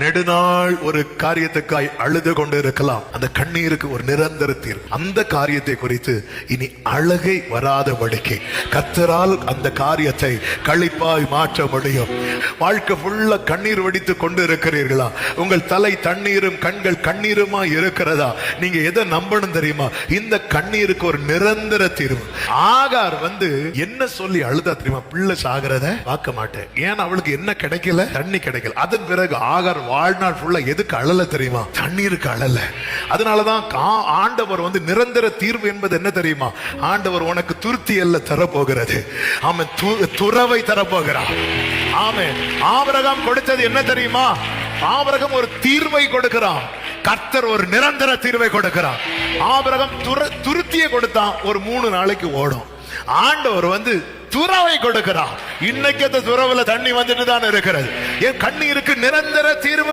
நெடுநாள் ஒரு காரியத்துக்காய் அழுது கொண்டு இருக்கலாம். அந்த கண்ணீருக்கு ஒரு நிரந்தர தீர்வு. அந்த காரியத்தை குறித்து இனி அழுகை வராதபடிக்கு கர்த்தரால் அந்த காரியத்தை களிப்பாய் மாற்ற முடியும். வாழ்க்கை ஃபுல்லா கண்ணீர் வடித்து கொண்டு இருக்கிறீர்களா? உங்கள் தலை தண்ணீரும் கண்கள் கண்ணீருமா இருக்கிறதா? நீங்க எதை நம்பணும் தெரியுமா? இந்த கண்ணீருக்கு ஒரு நிரந்தர தீர்வு. ஆகார் என்ன சொல்லி அழுதா தெரியுமா? பிள்ளை சாகிறத பார்க்க மாட்டேன். ஏன் அவளுக்கு என்ன கிடைக்கல? தண்ணி கிடைக்கல. அதன் பிறகு ஆகார் வாழ்நாள் ஃபுல்லா எதுக்கு அழல தெரியுமா? தண்ணீருக்கு அழல. அதனாலதான் ஆண்டவர் நிரந்தர தீர்வு என்பது என்ன தெரியுமா? ஆண்டவர் உனக்கு துருத்தி அல்ல தரப்போகிறது, அவன் துறவை தரப்போகிறான். ஆமென். ஆபிரகாம் கொடுத்தது என்ன தெரியுமா? ஆபிரகாம் ஒரு தீர்வை கொடுக்கிறான். கர்த்தர் ஒரு நிரந்தர தீர்வை கொடுக்கிறார். ஆபிரகாம் துருத்தியை கொடுத்தான், ஒரு 3 நாளைக்கு ஓடும். ஆண்டவர் துறவை கொடுக்கிறார். இன்னைக்கு அந்த துறவுல தண்ணி வந்துட்டு தான் இருக்கிறது. என் கண்ணீருக்கு நிரந்தர தீர்வு.